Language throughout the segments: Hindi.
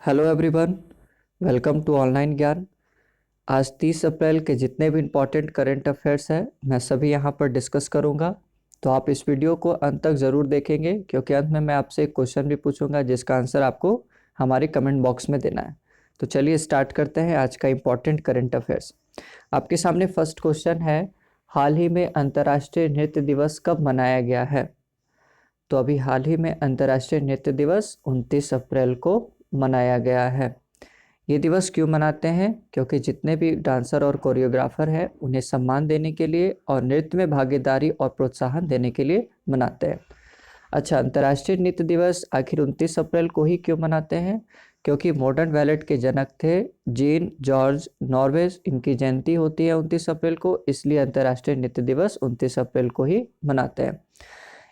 Hello everyone, welcome to online Gyan. आज 30 अप्रैल के जितने भी इम्पोर्टेंट करंट अफेयर्स हैं मैं सभी यहाँ पर डिस्कस करूँगा। तो आप इस वीडियो को अंत तक ज़रूर देखेंगे क्योंकि अंत में मैं आपसे एक क्वेश्चन भी पूछूंगा जिसका आंसर आपको हमारे कमेंट बॉक्स में देना है। तो चलिए स्टार्ट करते हैं आज का इम्पोर्टेंट करंट अफेयर्स। आपके सामने फर्स्ट क्वेश्चन है, हाल ही में अंतर्राष्ट्रीय नृत्य दिवस कब मनाया गया है? तो अभी हाल ही में अंतर्राष्ट्रीय नृत्य दिवस 29 अप्रैल को मनाया गया है। ये दिवस क्यों मनाते हैं? क्योंकि जितने भी डांसर और कोरियोग्राफर हैं उन्हें सम्मान देने के लिए और नृत्य में भागीदारी और प्रोत्साहन देने के लिए मनाते हैं। अच्छा, अंतर्राष्ट्रीय नृत्य दिवस आखिर 29 अप्रैल को ही क्यों मनाते हैं? क्योंकि मॉडर्न बैलेट के जनक थे जीन जॉर्ज नॉर्वेज, इनकी जयंती होती है 29 अप्रैल को, इसलिए अंतर्राष्ट्रीय नृत्य दिवस 29 अप्रैल को ही मनाते हैं।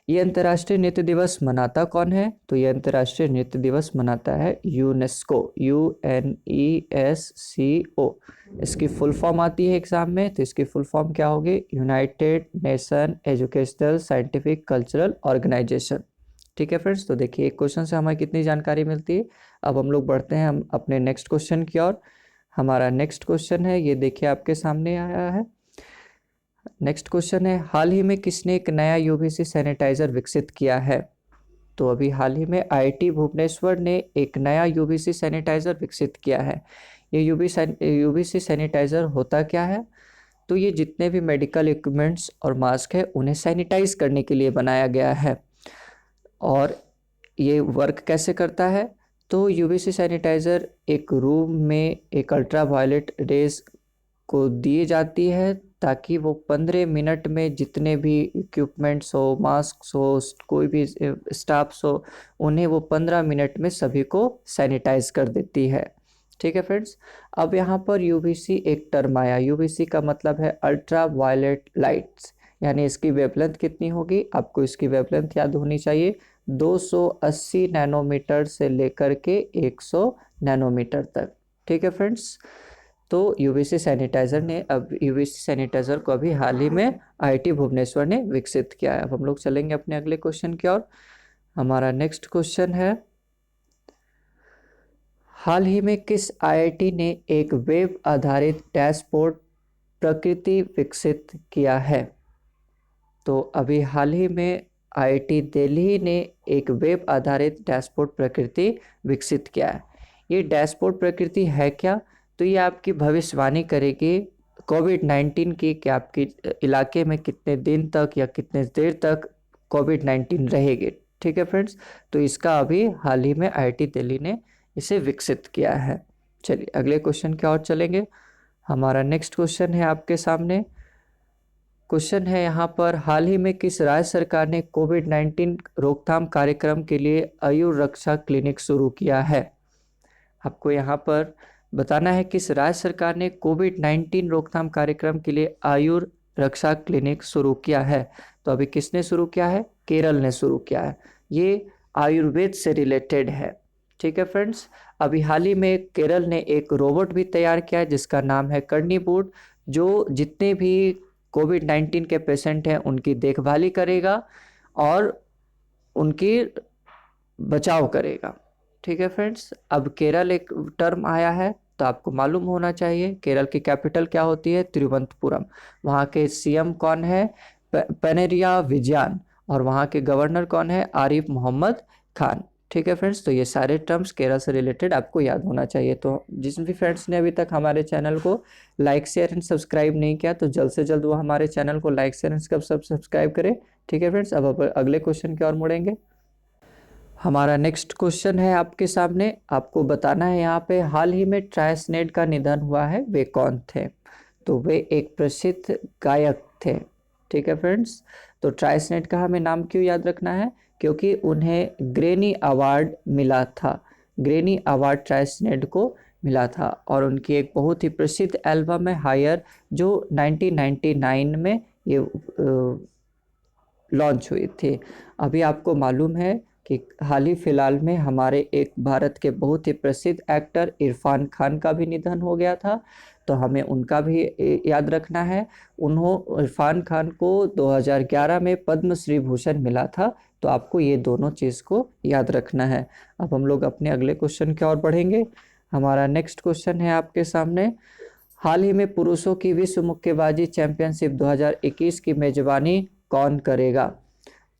ये अंतर्राष्ट्रीय नृत्य दिवस मनाता कौन है? तो ये अंतर्राष्ट्रीय नृत्य दिवस मनाता है यूनेस्को, UNESCO। इसकी फुल फॉर्म आती है एग्जाम में, तो इसकी फुल फॉर्म क्या होगी? United nation educational scientific cultural organisation. ठीक है फ्रेंड्स, तो देखिए एक क्वेश्चन से हमें कितनी जानकारी मिलती है। अब हम लोग बढ़ते हैं हम अपने नेक्स्ट क्वेश्चन की ओर। हमारा नेक्स्ट क्वेश्चन है, ये देखिए आपके सामने आया है। नेक्स्ट क्वेश्चन है, हाल ही में किसने एक नया यूवीसी सैनिटाइजर विकसित किया है? तो अभी हाल ही में आईआईटी भुवनेश्वर ने एक नया यूवीसी सैनिटाइजर विकसित किया है। ये यूवीसी सैनिटाइजर होता क्या है? तो ये जितने भी मेडिकल इक्विपमेंट्स और मास्क है उन्हें सैनिटाइज करने के लिए बनाया गया है। और ये वर्क कैसे करता है? तो यूवीसी सैनिटाइजर एक रूम में एक अल्ट्रावायलेट रेज को दी जाती है ताकि वो 15 मिनट में जितने भी इक्विपमेंट्स हो, मास्क हो, कोई भी स्टाफ्स हो, उन्हें वो 15 मिनट में सभी को सैनिटाइज कर देती है। ठीक है फ्रेंड्स, अब यहाँ पर यूवीसी एक टर्म आया। यूवीसी का मतलब है अल्ट्रा वायलेट लाइट्स, यानी इसकी वेवलेंथ कितनी होगी? आपको इसकी वेवलेंथ याद होनी चाहिए, 280 नैनोमीटर से लेकर के 100 नैनोमीटर तक। ठीक है फ्रेंड्स, तो यूवीसी सैनिटाइजर को अभी हाल ही में आईआईटी भुवनेश्वर ने विकसित किया है। अब हम लोग चलेंगे अपने अगले क्वेश्चन की ओर। हमारा नेक्स्ट क्वेश्चन है, हाल ही में किस आईआईटी ने एक वेब आधारित डैशबोर्ड प्रकृति विकसित किया है? तो अभी हाल ही में आईआईटी दिल्ली ने एक वेब आधारित डैशबोर्ड प्रकृति विकसित किया है। ये डैशबोर्ड प्रकृति है क्या? तो ये आपकी भविष्यवाणी करेगी कोविड-19 की, कि आपके इलाके में कितने दिन तक या कितने देर तक कोविड-19 रहेगी। ठीक है फ्रेंड्स, तो इसका अभी हाल ही में आईआईटी दिल्ली ने इसे विकसित किया है। चलिए अगले क्वेश्चन की ओर चलेंगे। हमारा नेक्स्ट क्वेश्चन है आपके सामने। क्वेश्चन है यहाँ पर, हाल ही में किस राज्य सरकार ने कोविड-19 रोकथाम कार्यक्रम के लिए आयुर रक्षा क्लिनिक शुरू किया है? आपको यहाँ पर बताना है किस राज्य सरकार ने कोविड-19 रोकथाम कार्यक्रम के लिए आयुर रक्षा क्लिनिक शुरू किया है। तो अभी किसने शुरू किया है? केरल ने शुरू किया है। ये आयुर्वेद से रिलेटेड है। ठीक है फ्रेंड्स, अभी हाल ही में केरल ने एक रोबोट भी तैयार किया है जिसका नाम है कर्नीबूट, जो जितने भी कोविड-19 के पेशेंट हैं उनकी देखभाली करेगा और उनकी बचाव करेगा। ठीक है फ्रेंड्स, अब केरल एक टर्म आया है तो आपको मालूम होना चाहिए केरल की कैपिटल क्या होती है? तिरुवनंतपुरम। वहाँ के सीएम कौन है? पनेरिया विजयन। और वहाँ के गवर्नर कौन है? आरिफ मोहम्मद खान। ठीक है फ्रेंड्स, तो ये सारे टर्म्स केरल से रिलेटेड आपको याद होना चाहिए। तो जिस भी फ्रेंड्स ने अभी तक हमारे चैनल को लाइक शेयर एंड सब्सक्राइब नहीं किया तो जल्द से जल्द वो हमारे चैनल को लाइक शेयर एंड सब्सक्राइब करें। ठीक है फ्रेंड्स, अब अगले क्वेश्चन की ओर मुड़ेंगे। हमारा नेक्स्ट क्वेश्चन है आपके सामने, आपको बताना है यहाँ पे हाल ही में ट्राइसनेड का निधन हुआ है, वे कौन थे? तो वे एक प्रसिद्ध गायक थे। ठीक है फ्रेंड्स, तो ट्राइसनेड का हमें नाम क्यों याद रखना है? क्योंकि उन्हें ग्रैमी अवार्ड मिला था। ग्रैमी अवार्ड ट्राइसनेड को मिला था और उनकी एक बहुत ही प्रसिद्ध एल्बम है हायर, जो 1999 में ये लॉन्च हुई थी। अभी आपको मालूम है कि हाल ही फिलहाल में हमारे एक भारत के बहुत ही प्रसिद्ध एक्टर इरफान खान का भी निधन हो गया था, तो हमें उनका भी याद रखना है। इरफान खान को 2011 में पद्मश्री भूषण मिला था तो आपको ये दोनों चीज़ को याद रखना है। अब हम लोग अपने अगले क्वेश्चन की ओर बढ़ेंगे। हमारा नेक्स्ट क्वेश्चन है आपके सामने, हाल ही में पुरुषों की विश्व मुक्केबाजी चैंपियनशिप 2021 की मेजबानी कौन करेगा?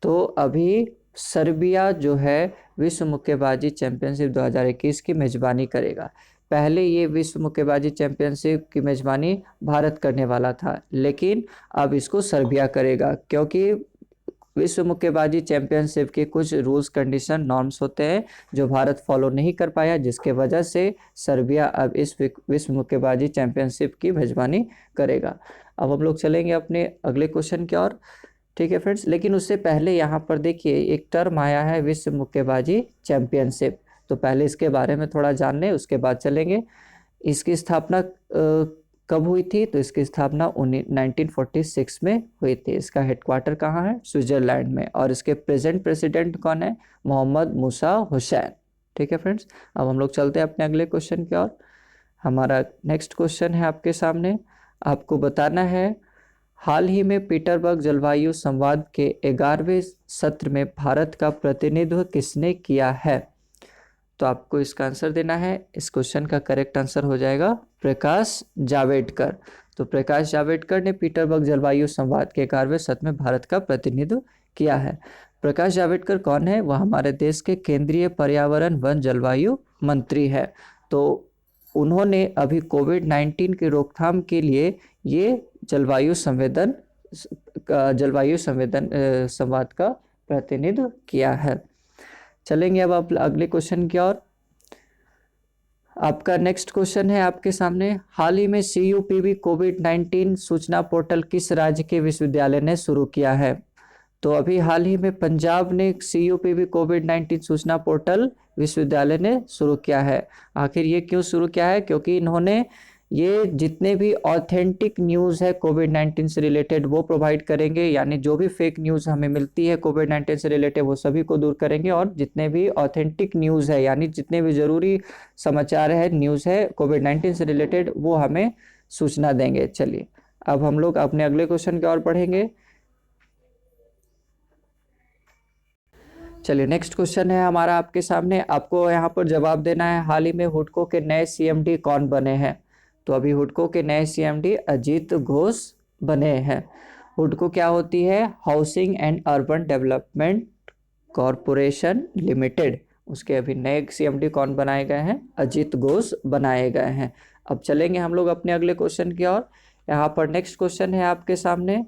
तो अभी सर्बिया जो है विश्व मुक्केबाजी चैंपियनशिप 2021 की मेजबानी करेगा। पहले ये विश्व मुक्केबाजी चैंपियनशिप की मेजबानी भारत करने वाला था, लेकिन अब इसको सर्बिया करेगा, क्योंकि विश्व मुक्केबाजी चैंपियनशिप के कुछ रूल्स कंडीशन नॉर्म्स होते हैं जो भारत फॉलो नहीं कर पाया, जिसके वजह से सर्बिया अब इस विश्व मुक्केबाजी चैंपियनशिप की मेजबानी करेगा। अब हम लोग चलेंगे अपने अगले क्वेश्चन की ओर। ठीक है फ्रेंड्स, लेकिन उससे पहले यहाँ पर देखिए एक टर्म आया है विश्व मुक्केबाजी चैंपियनशिप, तो पहले इसके बारे में थोड़ा जान लें, उसके बाद चलेंगे। इसकी स्थापना कब हुई थी? तो इसकी स्थापना 1946 में हुई थी। इसका हेडक्वार्टर कहाँ है? स्विट्जरलैंड में। और इसके प्रेजेंट प्रेसिडेंट कौन है? मोहम्मद मूसा हुसैन। ठीक है फ्रेंड्स, अब हम लोग चलते हैं अपने अगले क्वेश्चन की ओर। हमारा नेक्स्ट क्वेश्चन है आपके सामने, आपको बताना है हाल ही में पीटरबर्ग जलवायु संवाद के 11वें सत्र में भारत का प्रतिनिधित्व किसने किया है? तो आपको इसका आंसर देना है। इस क्वेश्चन का करेक्ट आंसर हो जाएगा प्रकाश जावड़ेकर। तो प्रकाश जावड़ेकर ने पीटरबर्ग जलवायु संवाद के 11वें सत्र में भारत का प्रतिनिधित्व किया है। प्रकाश जावड़ेकर कौन है? वह हमारे देश के केंद्रीय पर्यावरण वन जलवायु मंत्री है। तो उन्होंने अभी कोविड-19 की रोकथाम के लिए ये जलवायु संवेदन संवाद का प्रतिनिधित्व किया है। चलेंगे अब आप अगले क्वेश्चन की ओर। आपका नेक्स्ट क्वेश्चन है आपके सामने, हाल ही में CUPV कोविड-19 सूचना पोर्टल किस राज्य के विश्वविद्यालय ने शुरू किया है? तो अभी हाल ही में पंजाब ने CUPV कोविड-19 सूचना पोर्टल विश्वविद्यालय ने शुरू किया है। आखिर ये क्यों शुरू किया है? क्योंकि इन्होंने ये जितने भी ऑथेंटिक न्यूज़ है कोविड-19 से रिलेटेड वो प्रोवाइड करेंगे, यानी जो भी फेक न्यूज़ हमें मिलती है कोविड-19 से रिलेटेड वो सभी को दूर करेंगे, और जितने भी ऑथेंटिक न्यूज़ है यानी जितने भी ज़रूरी समाचार है, न्यूज़ है कोविड-19 से रिलेटेड, वो हमें सूचना देंगे। चलिए अब हम लोग अपने अगले क्वेश्चन की ओर बढ़ेंगे। चलिए नेक्स्ट क्वेश्चन है हमारा आपके सामने, आपको यहाँ पर जवाब देना है हाल ही में हुडको के नए CMD कौन बने हैं? तो अभी हुडको के नए CMD अजीत घोष बने हैं। हुडको क्या होती है? Housing and urban development corporation limited. उसके अभी नए CMD कौन बनाए गए हैं? अजीत घोष बनाए गए हैं। अब चलेंगे हम लोग अपने अगले क्वेश्चन की ओर। यहाँ पर नेक्स्ट क्वेश्चन है आपके सामने,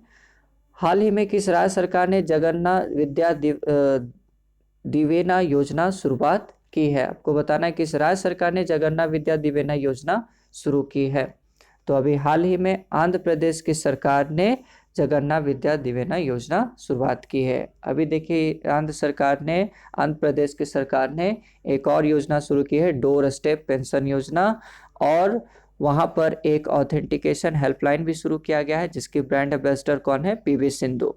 हाल ही में किस राज्य सरकार ने जगन्नाथ विद्या दिवेना योजना शुरुआत की है? आपको बताना है किस राज्य सरकार ने जगन्नाथ विद्या दिवेना योजना शुरू की है। तो अभी हाल ही में आंध्र प्रदेश की सरकार ने जगन्नाथ विद्या दिवेना योजना शुरुआत की है। अभी देखिए आंध्र प्रदेश की सरकार ने एक और योजना शुरू की है, डोर स्टेप पेंशन योजना, और वहाँ पर एक ऑथेंटिकेशन हेल्पलाइन भी शुरू किया गया है जिसकी ब्रांड एम्बेसडर कौन है? PV सिंधु।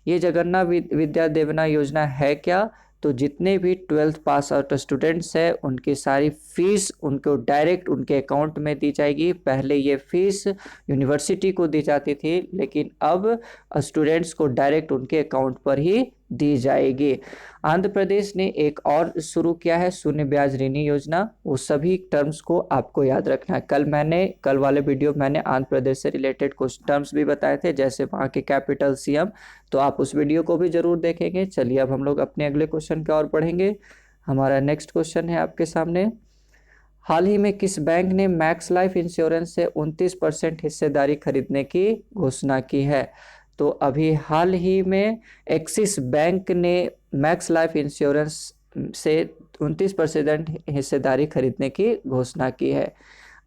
ये जगन्नाथ विद्या दिवेना योजना है क्या? तो जितने भी 12th पास आउट स्टूडेंट्स हैं उनकी सारी फीस उनको डायरेक्ट उनके अकाउंट में दी जाएगी। पहले ये फीस यूनिवर्सिटी को दी जाती थी, लेकिन अब स्टूडेंट्स को डायरेक्ट उनके अकाउंट पर ही दी जाएगी। आंध्र प्रदेश ने एक और शुरू किया है शून्य ब्याज ऋण योजना। वो सभी टर्म्स को आपको याद रखना है। कल वाले वीडियो मैंने आंध्र प्रदेश से रिलेटेड कुछ टर्म्स भी बताए थे, जैसे वहाँ के कैपिटल CM, तो आप उस वीडियो को भी जरूर देखेंगे। चलिए अब हम लोग अपने अगले क्वेश्चन की ओर बढ़ेंगे। हमारा नेक्स्ट क्वेश्चन है आपके सामने, हाल ही में किस बैंक ने मैक्स लाइफ इंश्योरेंस से 29% हिस्सेदारी खरीदने की घोषणा की है? तो अभी हाल ही में एक्सिस बैंक ने मैक्स लाइफ इंश्योरेंस से 29% हिस्सेदारी खरीदने की घोषणा की है।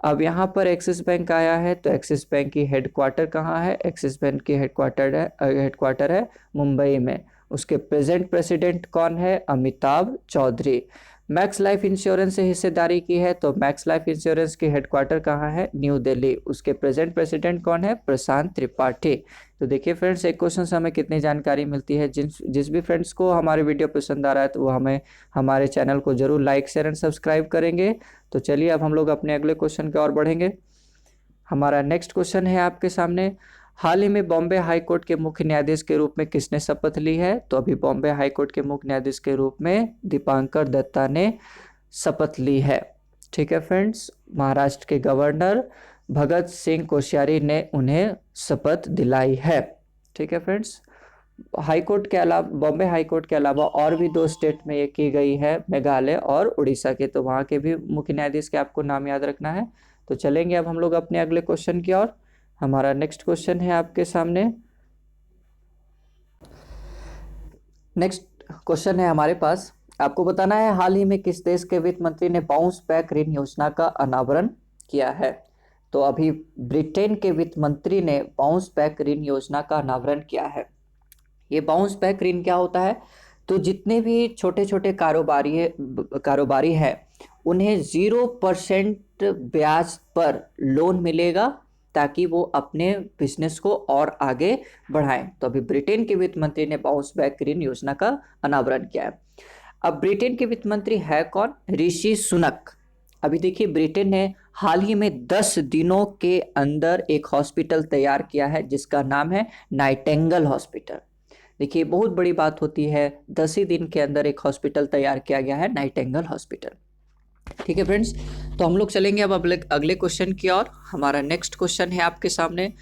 अब यहाँ पर एक्सिस बैंक आया है, तो एक्सिस बैंक की हेडक्वार्टर कहाँ है? एक्सिस बैंक की हेडक्वार्टर है मुंबई में। उसके प्रेजेंट प्रेसिडेंट कौन है? Amitabh Chaudhary. Max Life insurance से हिस्सेदारी की है, तो मैक्स लाइफ इंश्योरेंस की हेडक्वार्टर कहाँ है? न्यू दिल्ली। उसके प्रेजेंट प्रेसिडेंट कौन है? प्रशांत त्रिपाठी। तो देखिए फ्रेंड्स, एक क्वेश्चन से हमें कितनी जानकारी मिलती है। जिस भी फ्रेंड्स को हमारे वीडियो पसंद आ रहा है तो वो हमें हमारे चैनल को जरूर लाइक शेयर एंड सब्सक्राइब करेंगे। तो चलिए अब हम लोग अपने अगले क्वेश्चन की ओर बढ़ेंगे। हमारा नेक्स्ट क्वेश्चन है आपके सामने, हाल ही में बॉम्बे हाई कोर्ट के मुख्य न्यायाधीश के रूप में किसने शपथ ली है? तो अभी बॉम्बे हाई कोर्ट के मुख्य न्यायाधीश के रूप में दीपांकर दत्ता ने शपथ ली है। ठीक है फ्रेंड्स, महाराष्ट्र के गवर्नर भगत सिंह कोश्यारी ने उन्हें शपथ दिलाई है। ठीक है फ्रेंड्स, हाई कोर्ट के अलावा, बॉम्बे हाई कोर्ट के अलावा और भी 2 स्टेट में ये की गई है, मेघालय और उड़ीसा के, तो वहाँ के भी मुख्य न्यायाधीश के आपको नाम याद रखना है। तो चलेंगे अब हम लोग अपने अगले क्वेश्चन की ओर। हमारा नेक्स्ट क्वेश्चन है आपके सामने। नेक्स्ट क्वेश्चन है हमारे पास, आपको बताना है हाल ही में किस देश के वित्त मंत्री ने बाउंस बैक ऋण योजना का अनावरण किया है? तो अभी ब्रिटेन के वित्त मंत्री ने बाउंस बैक ऋण योजना का अनावरण किया है। ये बाउंस बैक ऋण क्या होता है? तो जितने भी छोटे छोटे कारोबारी है उन्हें 0% ब्याज पर लोन मिलेगा ताकि वो अपने बिजनेस को और आगे बढ़ाएं। तो अभी ब्रिटेन के वित्त मंत्री ने बाउंस बैक ऋण योजना का अनावरण किया है। अब ब्रिटेन के वित्त मंत्री है कौन? ऋषि सुनक। अभी देखिए, ब्रिटेन ने हाल ही में 10 दिनों के अंदर एक हॉस्पिटल तैयार किया है जिसका नाम है नाइटिंगेल हॉस्पिटल। देखिए, बहुत बड़ी बात होती है, 10 ही दिन के अंदर एक हॉस्पिटल तैयार किया गया है, नाइटिंगेल हॉस्पिटल। ठीक है फ्रेंड्स, तो हम लोग चलेंगे अब अगले क्वेश्चन की ओर। हमारा नेक्स्ट क्वेश्चन है आपके सामने,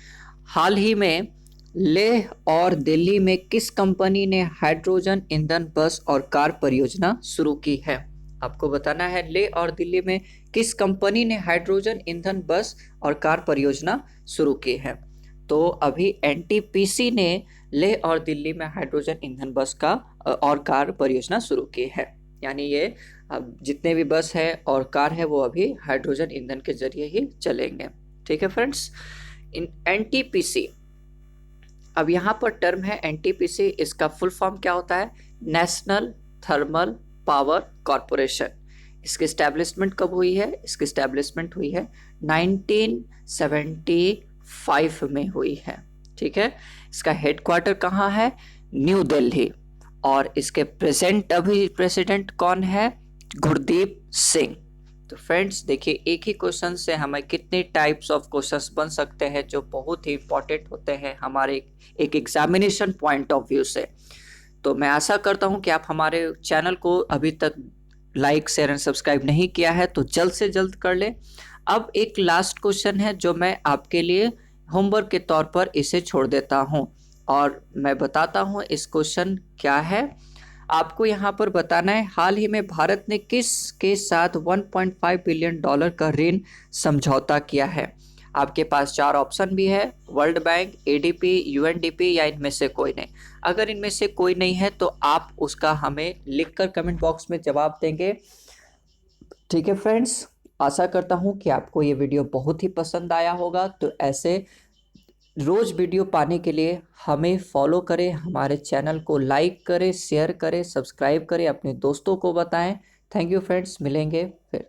हाल ही में लेह और दिल्ली में किस कंपनी ने हाइड्रोजन ईंधन बस और कार परियोजना शुरू की है? आपको बताना है लेह और दिल्ली में किस कंपनी ने हाइड्रोजन ईंधन बस और कार परियोजना शुरू की है? तो अभी एनटीपीसी ने लेह और दिल्ली में हाइड्रोजन ईंधन बस का और कार परियोजना शुरू की है। यानी ये अब जितने भी बस है और कार है वो अभी हाइड्रोजन ईंधन के जरिए ही चलेंगे। ठीक है फ्रेंड्स, एनटीपीसी, अब यहाँ पर टर्म है एनटीपीसी, इसका फुल फॉर्म क्या होता है? National thermal power corporation. इसकी एस्टैब्लिशमेंट कब हुई है? इसकी एस्टैब्लिशमेंट हुई है 1975 में हुई है। ठीक है, इसका हेडक्वार्टर कहाँ है? न्यू दिल्ली। और इसके अभी प्रेसिडेंट कौन है? गुरदीप सिंह। तो फ्रेंड्स देखिए, एक ही क्वेश्चन से हमें कितने टाइप्स ऑफ क्वेश्चंस बन सकते हैं जो बहुत ही इंपॉर्टेंट होते हैं हमारे एक एग्जामिनेशन पॉइंट ऑफ व्यू से। तो मैं आशा करता हूं कि आप हमारे चैनल को अभी तक लाइक शेयर एंड सब्सक्राइब नहीं किया है तो जल्द से जल्द कर ले। अब एक लास्ट क्वेश्चन है जो मैं आपके लिए होमवर्क के तौर पर इसे छोड़ देता हूं और मैं बताता हूं इस क्वेश्चन क्या है। आपको यहाँ पर बताना है हाल ही में भारत ने किस के साथ 1.5 बिलियन डॉलर का ऋण समझौता किया है? आपके पास 4 ऑप्शन भी है, वर्ल्ड बैंक, एडीपी, यूएनडीपी या इनमें से कोई नहीं। अगर इनमें से कोई नहीं है तो आप उसका हमें लिखकर कमेंट बॉक्स में जवाब देंगे। ठीक है फ्रेंड्स, आशा करता हूँ कि आपको ये वीडियो बहुत ही पसंद आया होगा। तो ऐसे रोज़ वीडियो पाने के लिए हमें फॉलो करें, हमारे चैनल को लाइक करें, शेयर करें, सब्सक्राइब करें, अपने दोस्तों को बताएं। थैंक यू फ्रेंड्स, मिलेंगे फिर।